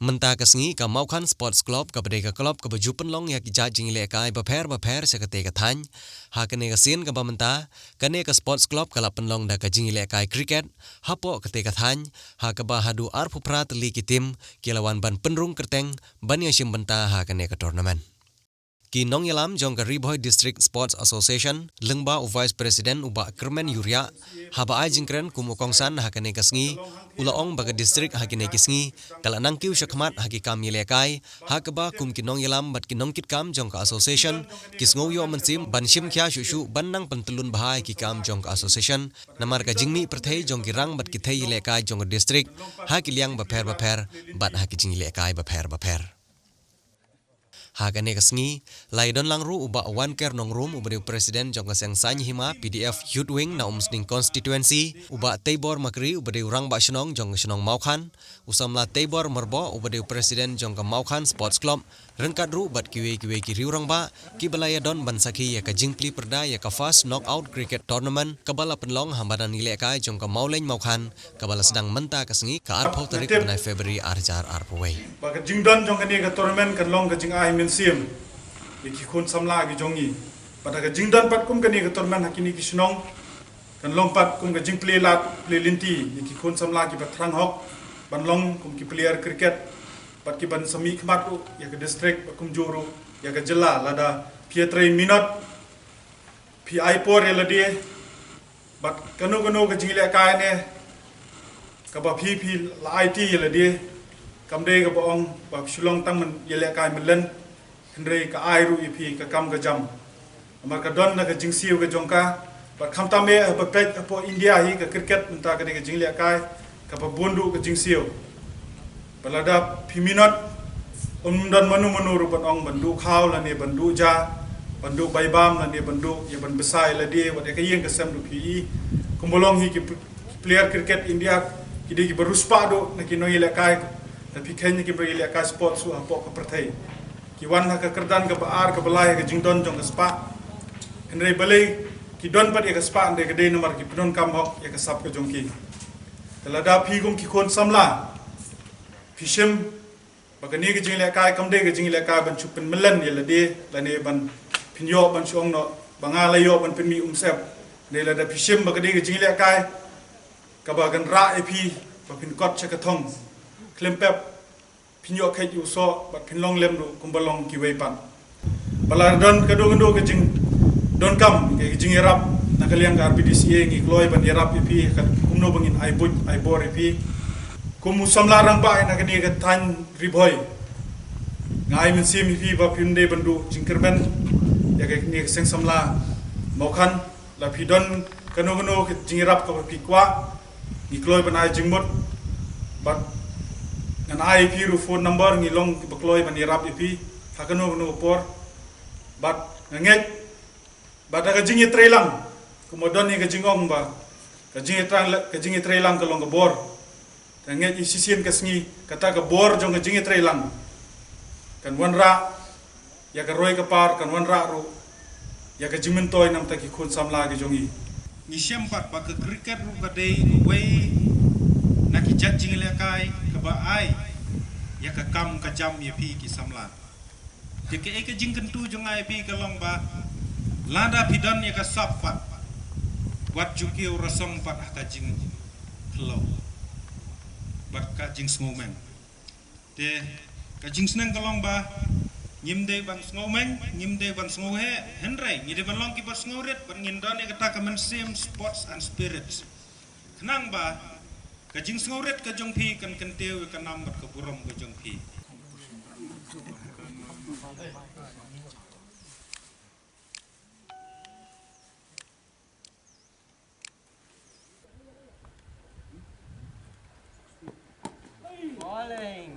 Mentah kesengi ka Mawkhan Sports Club ka bedeka club ka baju penlong ya ki jajing Ialehkai baper sekate ka thany ha kene ka sin ka mentah kene ka sports club kala penlong da ka jing Ialehkai cricket hapo kate ka thany ha ka ba Haduh arpupra Tylli ki tim kilawan ban penrung kerteng ban yang sim mentah ha kene ka tournament. Kynhun yalam jong ka Riboy District Sports Association lengba u Vice President uba Kermen Yuria haba ai jingkren kumu kongsan hakane kasngi ulaong baga district hakine kisngi kala nangkiu syakmat haki kam Ialehkai hakaba kum Kynhun yalam bat Kynhun kit kam jong ka association kisngo yo mensim ban sim kya shushu banang pentelun bahai ki kam jong ka association namar ka jingmi perthei jong ki rang bat ki thei Ialehkai jong ka district haki liang baper bat haki jing Ialehkai baper. Hakane kasngi laidon langru uba one care nongrum uba presiden jong kaseng sany hima PDF Youth Wing na umsning constituency uba Teibor Makri uba urang ba shnong jong shnong Mawkhan usamla Teibor Merbo uba presiden jong ka Mawkhan Sports Club rengkat ru bat kiwe ki riurang ba ki balaya don bansaki ya ka jingpli perda ya ka fast knockout cricket tournament kabala penlong hambadan Ialehkai jong ka Mawlein Mawkhan kabala sedang menta kasngi ka arpo tarik benai Februari arjar arpowei baga jingdon jong kani ka tournament kan long ka jing ai minsim iki khun samla gi jongi pada ka jingdon pat kum kani ka tournament hakini ki snong kan long pat kum ka jing play linti iki khun samla ki batrang hok ban long kum ki player cricket pat ki ban sami khmat ya ka district kum juru ya ka jilla lada pietre minot pi ai por ya ladi bat kanu ka jing Ialehkai ne ka ba pi la IT ya ladi kamde ka baong ba shulong tang man Ialehkai melen hendrei ka ai ru ipi ka kam ka jam amar ka don na ka jing siu ka jongka ba kham tame ba pet po India hi ka cricket menta ka jing Ialehkai ka ba bondu ka jing siu balada piminot dan manu rupan ong bandu khaw la ne bandu ja bandu baibam la ne bandu ya ban besai la de wat ka yeng ka sam du pi kumbolong hi ki player cricket India ki de ki beruspa do na ki no Ialehkai tapi kenya ki beri Ialehkai sport su apo ka perthai ki wan ka kerdan ka baar ka balai ka jingdon jong ka spa henrei balai ki don pat ya ka spa ande ka de nomor ki pidon kam hok ya ka sap ka jongki kalada pi gum ki khon samla Pishim bagani ke jing Ialehkai kamde ke jing Ialehkai ban chupen melen ya lade lane ban pinyo ban chong no bangala yo ban pinmi umsep ne lada pishim bagani ke jing Ialehkai ka bagan ra epi ba pin kot chakathong klempep pinyo khet yu so ba pinlong lem do kumbalong ki weipan bala don kado ke jing don kam ke jing irap nakaliang ka RPDCA ngi kloy ban irap epi ka kumno bangin ai bor epi kumu samlarang ba ina kani ka tan riboy ngai min sim hi ba pinde bandu jingkerben ya ka ni seng samla Mawkhan la pidon kanu ke jingirap ka pikwa ni kloy banai jingmot bat ngan ai pi ru phone number ngi long ba kloy ban irap ipi ha kanu por bat nget bat ka jingi trelang kumodon ni ka jingong ba ka jingi trelang ka long ka bor nget isisin kasngi kata ka bor jong ka jingi trelang kan wanra ya ka roy ka par kan wanra ru ya ka jimentoy nam ta ki khun samla gi jongi ni sempat pa ka cricket ru ka dei wei na ki jat jing Ialehkai ka ba ai ya ka kam ka jam ya pi ki samla de ke ka jing kentu jong ai pi ka long ba lada pidan ya ka sap pat wat juki rasong pat ka jing klo bat ka jing snowman te ka jing sneng kalong ba nyimde ban snowman nyimde ban snow he henrei nyide ban long ki ban snowret ban ngindon e kata ka men sim sports and spirits kenang ba ka jing snowret ka jong pi kan kenteu ka nam bat ka burom ka jong pi Mawlein.